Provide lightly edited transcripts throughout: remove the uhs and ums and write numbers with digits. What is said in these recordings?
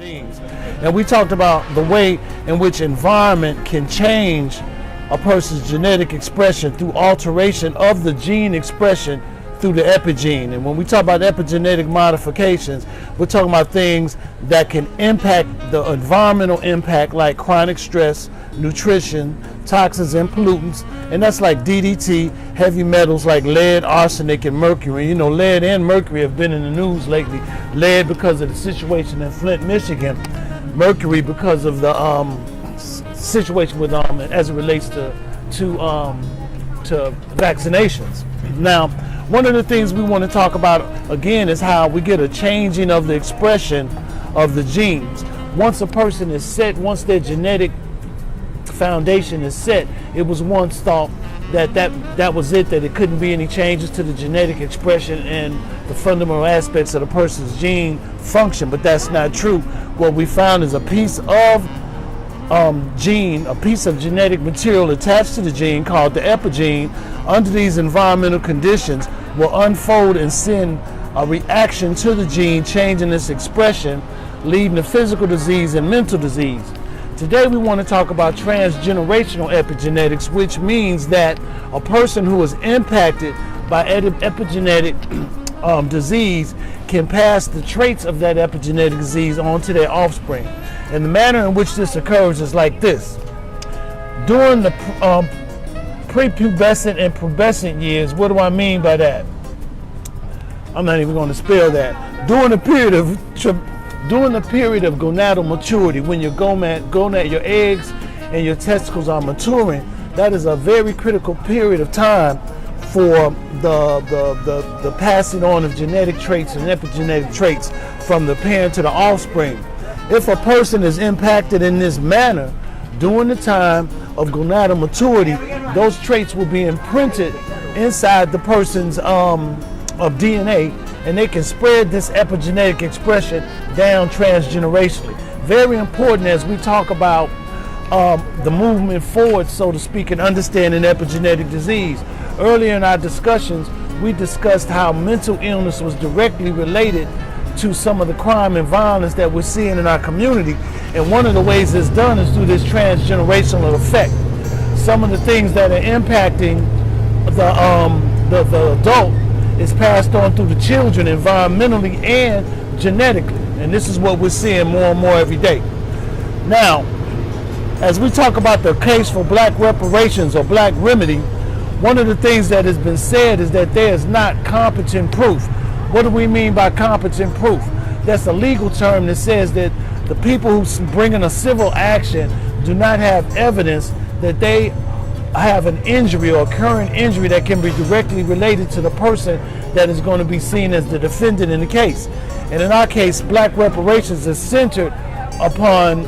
genes. And we talked about the way in which environment can change a person's genetic expression through alteration of the gene expression through the epigene. And when we talk about epigenetic modifications, we're talking about things that can impact the environmental impact, like chronic stress, nutrition, toxins and pollutants, and that's like DDT, heavy metals like lead, arsenic, and mercury. You know, lead and mercury have been in the news lately. Lead because of the situation in Flint, Michigan. Mercury because of the situation with as it relates to vaccinations. Now, one of the things we want to talk about again is how we get a changing of the expression of the genes. Once a person is set, once their genetic foundation is set, it was once thought that was it, that it couldn't be any changes to the genetic expression and the fundamental aspects of the person's gene function, but that's not true. What we found is a piece of a piece of genetic material attached to the gene called the epigene, under these environmental conditions will unfold and send a reaction to the gene, changing its expression, leading to physical disease and mental disease. Today we want to talk about transgenerational epigenetics, which means that a person who is impacted by epigenetic disease can pass the traits of that epigenetic disease on to their offspring. And the manner in which this occurs is like this. During the prepubescent and pubescent years, what do I mean by that? I'm not even going to spell that. During the period of gonadal maturity, when your your eggs and your testicles are maturing, that is a very critical period of time for the passing on of genetic traits and epigenetic traits from the parent to the offspring. If a person is impacted in this manner during the time of gonadal maturity, those traits will be imprinted inside the person's of DNA, and they can spread this epigenetic expression down transgenerationally. Very important as we talk about the movement forward, so to speak, in understanding epigenetic disease. Earlier in our discussions, we discussed how mental illness was directly related to some of the crime and violence that we're seeing in our community. And one of the ways it's done is through this transgenerational effect. Some of the things that are impacting the adult is passed on through the children environmentally and genetically. And this is what we're seeing more and more every day. Now, as we talk about the case for black reparations or black remedy, one of the things that has been said is that there is not competent proof. What do we mean by competent proof? That's a legal term that says that the people who bring in a civil action do not have evidence that they have an injury or a current injury that can be directly related to the person that is going to be seen as the defendant in the case. And in our case, black reparations is centered upon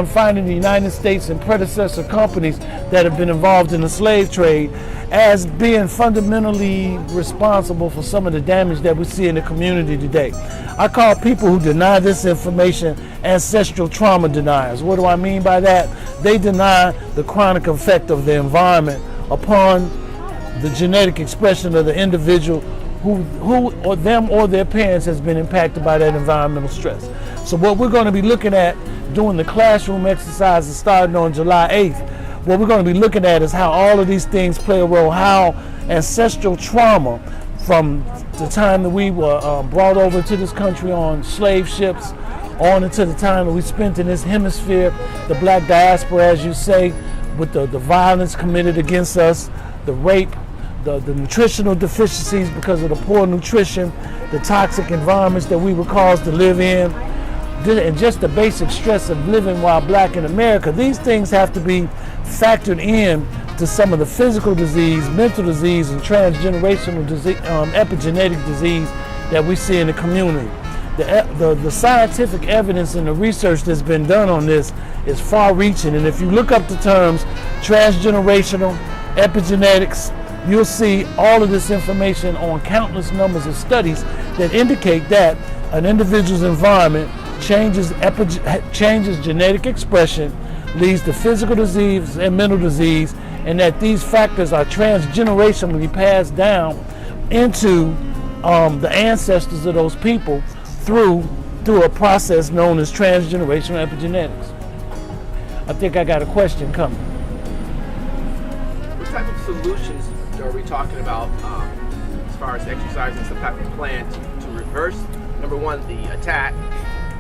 finding the United States and predecessor companies that have been involved in the slave trade as being fundamentally responsible for some of the damage that we see in the community today. I call people who deny this information ancestral trauma deniers. What do I mean by that? They deny the chronic effect of the environment upon the genetic expression of the individual who or them or their parents has been impacted by that environmental stress. So what we're going to be looking at doing the classroom exercises starting on July 8th, what we're going to be looking at is how all of these things play a role, how ancestral trauma from the time that we were brought over to this country on slave ships on into the time that we spent in this hemisphere, the black diaspora, as you say, with the violence committed against us, the rape, the nutritional deficiencies because of the poor nutrition, the toxic environments that we were caused to live in, and just the basic stress of living while black in America. These things have to be factored in to some of the physical disease, mental disease, and transgenerational disease, epigenetic disease that we see in the community. The scientific evidence and the research that's been done on this is far-reaching, and if you look up the terms transgenerational, epigenetics, you'll see all of this information on countless numbers of studies that indicate that an individual's environment changes genetic expression, leads to physical disease and mental disease, and that these factors are transgenerationally passed down into the ancestors of those people through through a process known as transgenerational epigenetics. I think I got a question coming. What type of solutions are we talking about as far as exercising some type of plan to reverse, number one, the attack,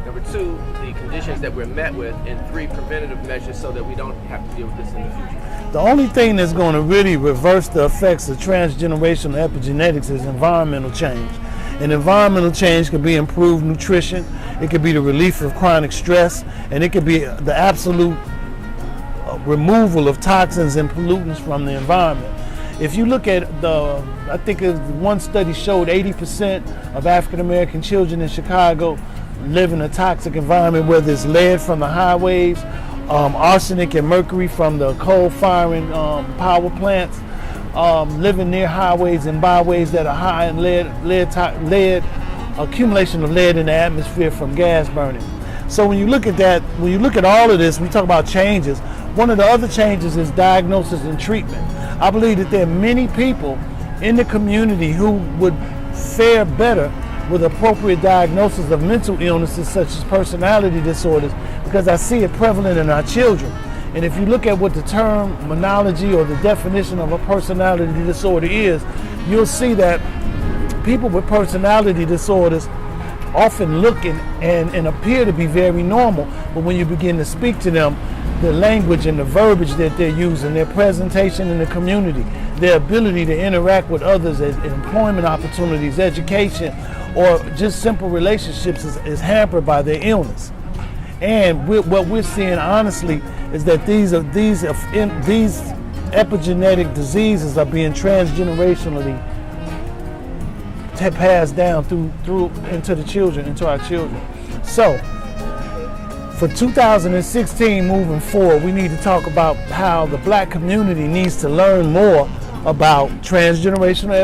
number two, the conditions that we're met with, and three, preventative measures so that we don't have to deal with this in the future? The only thing that's going to really reverse the effects of transgenerational epigenetics is environmental change. And environmental change could be improved nutrition, it could be the relief of chronic stress, and it could be the absolute removal of toxins and pollutants from the environment. If you look at I think one study showed 80% of African American children in Chicago live in a toxic environment, whether it's lead from the highways, arsenic and mercury from the coal-firing power plants, living near highways and byways that are high in lead, accumulation of lead in the atmosphere from gas burning. So when you look at that, when you look at all of this, we talk about changes. One of the other changes is diagnosis and treatment. I believe that there are many people in the community who would fare better with appropriate diagnosis of mental illnesses such as personality disorders, because I see it prevalent in our children. And if you look at what the terminology or the definition of a personality disorder is, you'll see that people with personality disorders often look and appear to be very normal, but when you begin to speak to them, the language and the verbiage that they're using, their presentation in the community, their ability to interact with others, employment opportunities, education, or just simple relationships is hampered by their illness. And what we're seeing honestly is that these epigenetic diseases are being transgenerationally passed down through into our children. So for 2016 moving forward, we need to talk about how the Black community needs to learn more about transgenerational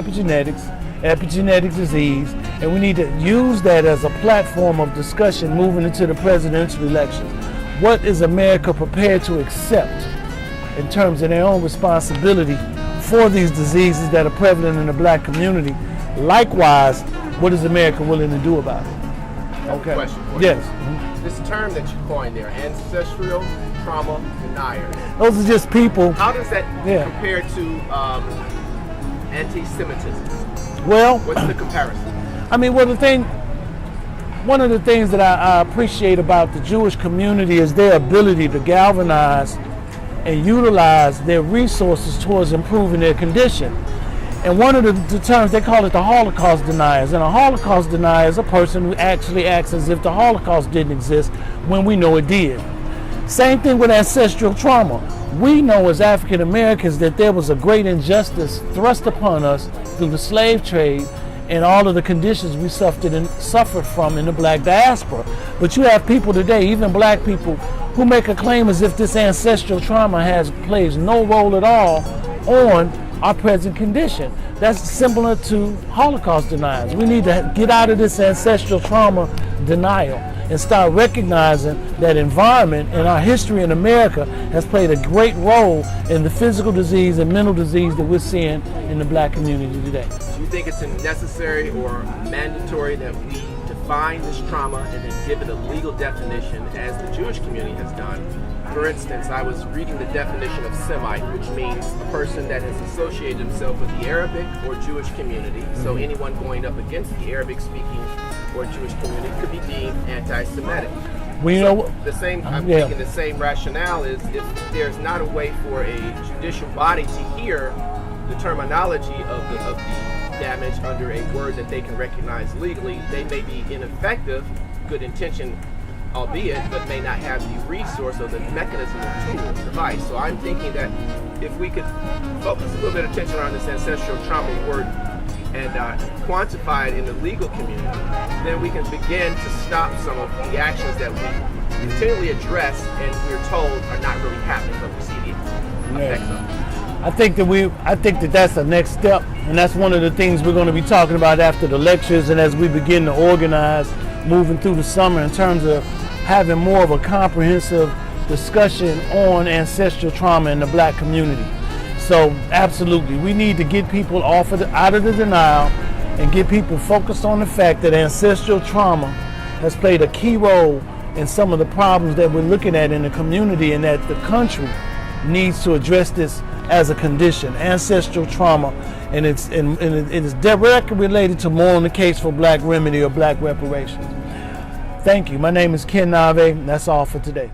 epigenetic disease, and we need to use that as a platform of discussion moving into the presidential elections. What is America prepared to accept in terms of their own responsibility for these diseases that are prevalent in the Black community? Likewise, what is America willing to do about it? Okay. Question for you. Yes. This term that you coined there, ancestral trauma deniers. Those are just people. How does that compare to anti-Semitism? Well, what's the comparison? I mean, one of the things that I appreciate about the Jewish community is their ability to galvanize and utilize their resources towards improving their condition. And one of the terms, they call it the Holocaust deniers. And a Holocaust denier is a person who actually acts as if the Holocaust didn't exist when we know it did. Same thing with ancestral trauma. We know as African Americans that there was a great injustice thrust upon us through the slave trade and all of the conditions we suffered from in the Black diaspora. But you have people today, even Black people, who make a claim as if this ancestral trauma plays no role at all on our present condition. That's similar to Holocaust deniers. We need to get out of this ancestral trauma denial and start recognizing that environment and our history in America has played a great role in the physical disease and mental disease that we're seeing in the Black community today. Do you think it's necessary or mandatory that we define this trauma and then give it a legal definition as the Jewish community has done? For instance, I was reading the definition of Semite, which means a person that has associated himself with the Arabic or Jewish community. So anyone going up against the Arabic-speaking or Jewish community could be deemed anti-Semitic. Well, you know, I'm thinking the same rationale is if there's not a way for a judicial body to hear the terminology of the damage under a word that they can recognize legally, they may be ineffective, good intention albeit, but may not have the resource or the mechanism or tool or device. So I'm thinking that if we could focus a little bit of attention on this ancestral trauma word and quantify it in the legal community, then we can begin to stop some of the actions that we continually address and we're told are not really happening, but we see the effects of it. I think that that's the next step, and that's one of the things we're going to be talking about after the lectures and as we begin to organize moving through the summer in terms of having more of a comprehensive discussion on ancestral trauma in the Black community. So absolutely, we need to get people out of the denial and get people focused on the fact that ancestral trauma has played a key role in some of the problems that we're looking at in the community, and that the country needs to address this as a condition, ancestral trauma, and it is directly related to more on the case for black remedy or black reparations. Thank you. My name is Ken Nave. That's all for today.